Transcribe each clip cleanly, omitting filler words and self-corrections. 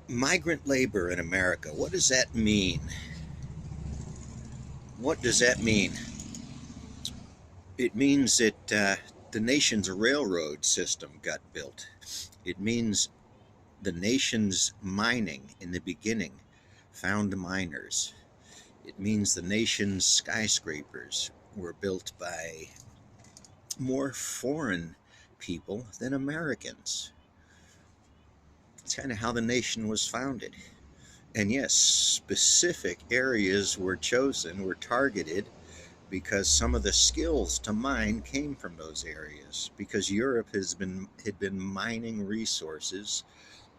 Migrant labor in America. What does that mean? What does that mean? It means that the nation's railroad system got built. It means the nation's mining in the beginning found miners. It means the nation's skyscrapers were built by more foreign people than Americans. It's kind of how the nation was founded. And yes, specific areas were chosen, were targeted because some of the skills to mine came from those areas. Because Europe had been mining resources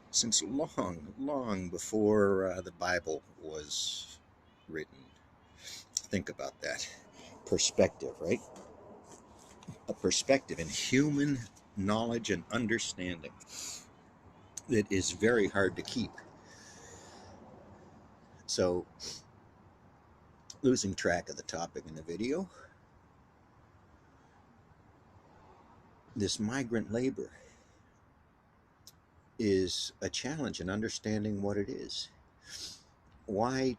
since long before the Bible was written. Think about that perspective, right? A perspective in human knowledge and understanding that is very hard to keep. So, losing track of the topic in the video, this migrant labor is a challenge in understanding what it is. Why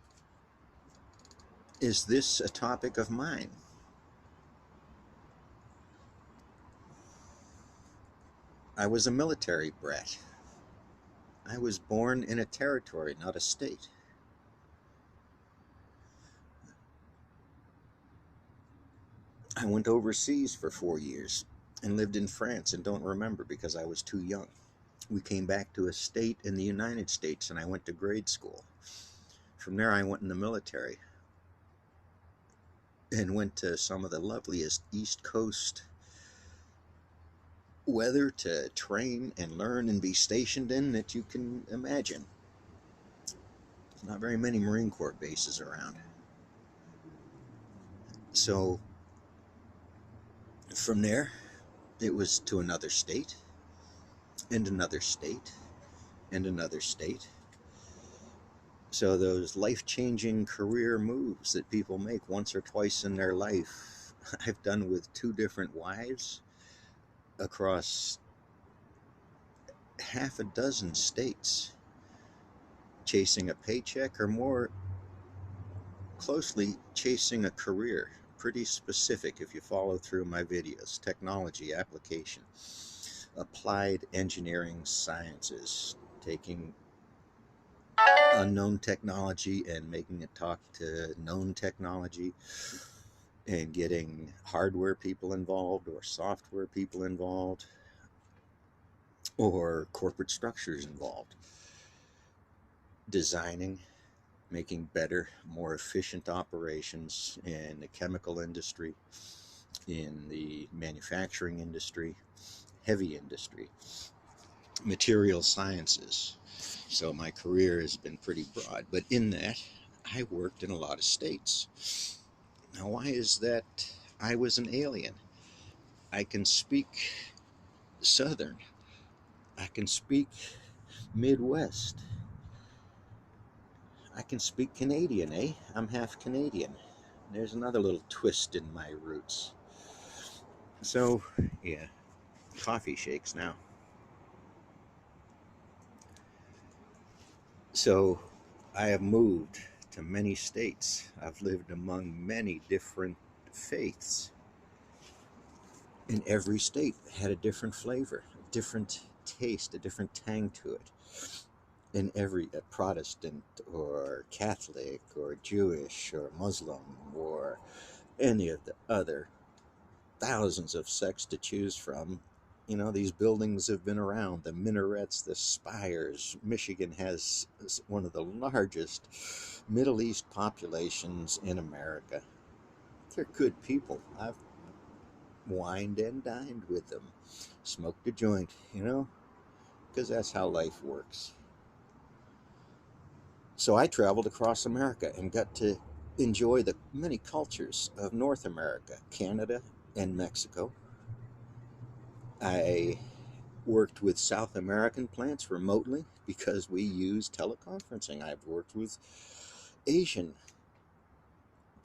is this a topic of mine? I was a military brat. I was born in a territory, not a state. I went overseas for 4 years and lived in France and don't remember because I was too young. We came back to a state in the United States and I went to grade school. From there, I went in the military and went to some of the loveliest East Coast weather to train and learn and be stationed in that you can imagine. There's not very many Marine Corps bases around. So from there, it was to another state, and another state, and another state. So those life-changing career moves that people make once or twice in their life, I've done with 2 different wives across half a dozen states, chasing a paycheck or more closely chasing a career. Pretty specific if you follow through my videos. Technology application, applied engineering sciences, taking unknown technology and making it talk to known technology, and getting hardware people involved or software people involved or corporate structures involved, designing, making better, more efficient operations in the chemical industry, in the manufacturing industry, heavy industry, material sciences. So my career has been pretty broad, but in that, I worked in a lot of states. Now, why is that? I was an alien. I can speak Southern. I can speak Midwest. I can speak Canadian, eh? I'm half Canadian. There's another little twist in my roots. So, yeah, coffee shakes now. So, I have moved to many states. I've lived among many different faiths. And every state had a different flavor, a different taste, a different tang to it. In every Protestant or Catholic or Jewish or Muslim or any of the other thousands of sects to choose from. You know, these buildings have been around, the minarets, the spires. Michigan has one of the largest Middle East populations in America. They're good people. I've wined and dined with them, smoked a joint, because that's how life works. So I traveled across America and got to enjoy the many cultures of North America, Canada, and Mexico. I worked with South American plants remotely because we use teleconferencing. I've worked with Asian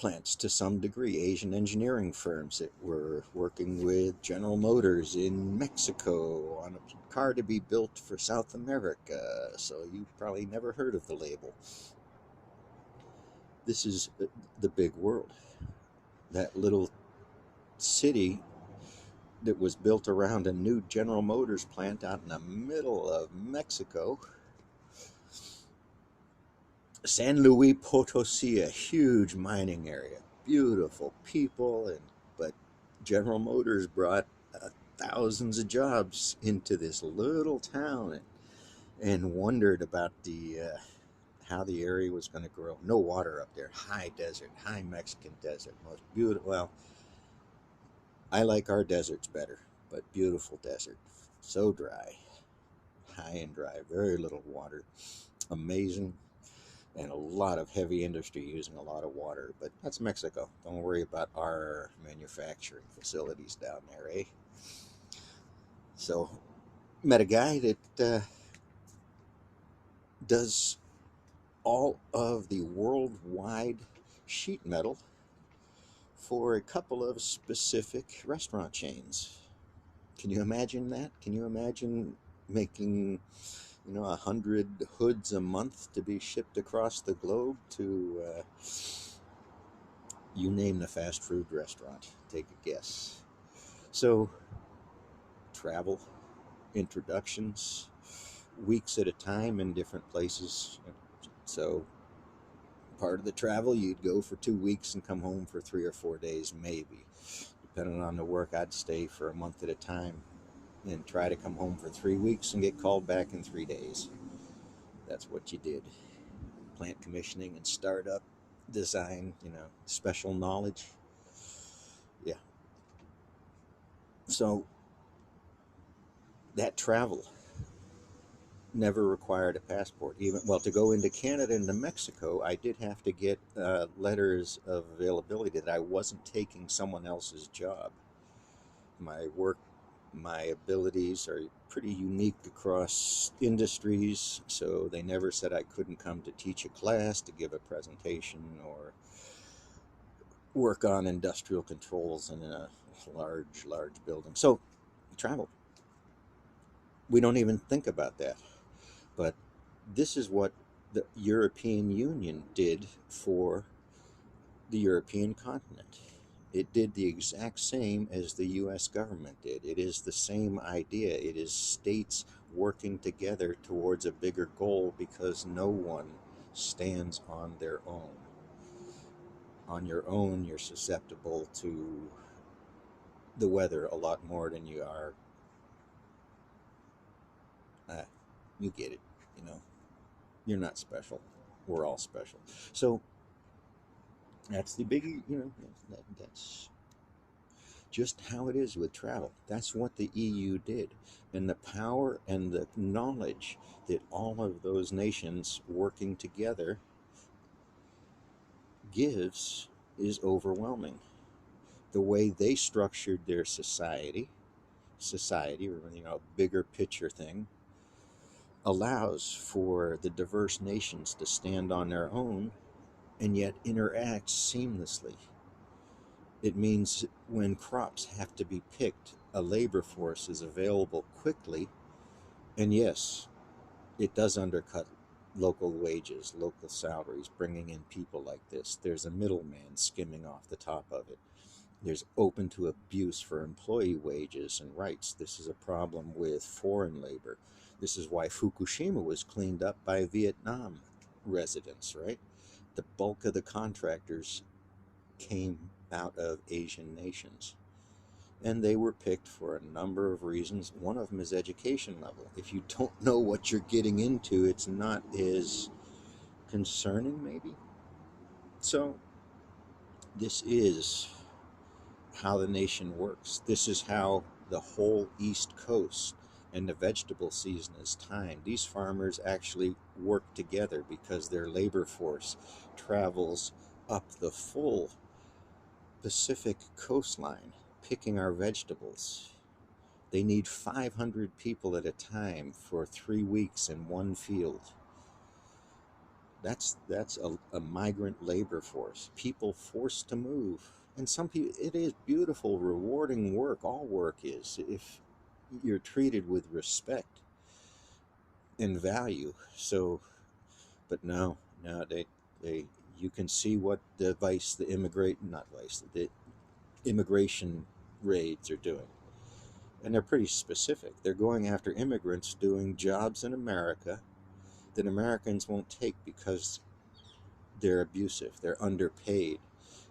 plants to some degree, Asian engineering firms that were working with General Motors in Mexico on a car to be built for South America. So you probably never heard of the label. This is the big world. That little city that was built around a new General Motors plant out in the middle of Mexico. San Luis Potosi, a huge mining area, beautiful people, but General Motors brought thousands of jobs into this little town, and wondered about the how the area was going to grow. No water up there, high desert, high Mexican desert, most beautiful. Well, I like our deserts better, but beautiful desert, so dry, high and dry, very little water, amazing. And a lot of heavy industry using a lot of water. But that's Mexico. Don't worry about our manufacturing facilities down there, eh? So, met a guy that does all of the worldwide sheet metal for a couple of specific restaurant chains. Can you imagine that? Can you imagine making 100 hoods a month to be shipped across the globe to you name the fast food restaurant, take a guess. So, travel, introductions, weeks at a time in different places. So, part of the travel, you'd go for 2 weeks and come home for 3 or 4 days, maybe. Depending on the work, I'd stay for a month at a time and try to come home for 3 weeks and get called back in 3 days. That's what you did. Plant commissioning and startup, design, special knowledge. Yeah. So, that travel never required a passport. Even well, to go into Canada and to Mexico, I did have to get letters of availability that I wasn't taking someone else's job. My work, my abilities are pretty unique across industries, so they never said I couldn't come to teach a class, to give a presentation, or work on industrial controls in a large building. So, travel. We don't even think about that. But this is what the European Union did for the European continent. It did the exact same as the US government did. It is the same idea. It is states working together towards a bigger goal because no one stands on their own. On your own, you're susceptible to the weather a lot more than you are. Uh, you get it, you know. You're not special. We're all special. So that's the biggie, that's just how it is with travel. That's what the EU did. And the power and the knowledge that all of those nations working together gives is overwhelming. The way they structured their society, or bigger picture thing, allows for the diverse nations to stand on their own and yet interact seamlessly. It means when crops have to be picked, a labor force is available quickly. And yes, it does undercut local wages, local salaries, bringing in people like this. There's a middleman skimming off the top of it. There's open to abuse for employee wages and rights. This is a problem with foreign labor. This is why Fukushima was cleaned up by Vietnam residents, right? The bulk of the contractors came out of Asian nations. And they were picked for a number of reasons. One of them is education level. If you don't know what you're getting into, it's not as concerning, maybe. So, this is how the nation works. This is how the whole East Coast and the vegetable season is timed. These farmers actually work together because their labor force travels up the full Pacific coastline picking our vegetables. They need 500 people at a time for 3 weeks in one field. That's a migrant labor force. People forced to move. And some people, it is beautiful, rewarding work. All work is, if you're treated with respect and value. So, but no, no, they, you can see what the immigrate, not vice, the immigration raids are doing. And they're pretty specific. They're going after immigrants doing jobs in America that Americans won't take because they're abusive, they're underpaid,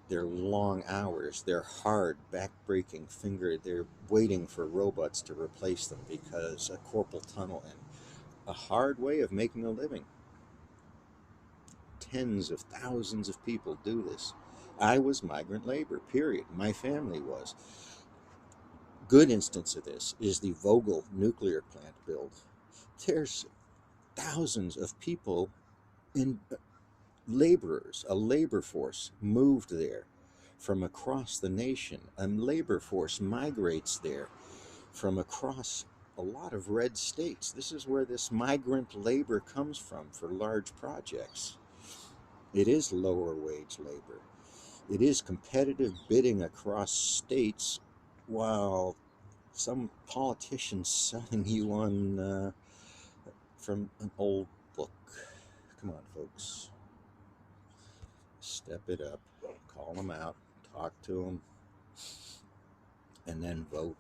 they're long hours, they're hard, back-breaking finger. They're waiting for robots to replace them because a corporal tunnel and a hard way of making a living. Tens of thousands of people do this. I was migrant labor, period. My family was. Good instance of this is the Vogtle nuclear plant build. There's thousands of people in laborers, a labor force moved there from across the nation. A labor force migrates there from across a lot of red states. This is where this migrant labor comes from for large projects. It is lower wage labor. It is competitive bidding across states, while some politicians selling you on from an old book. Come on, folks. Step it up, call them out, talk to them, and then vote.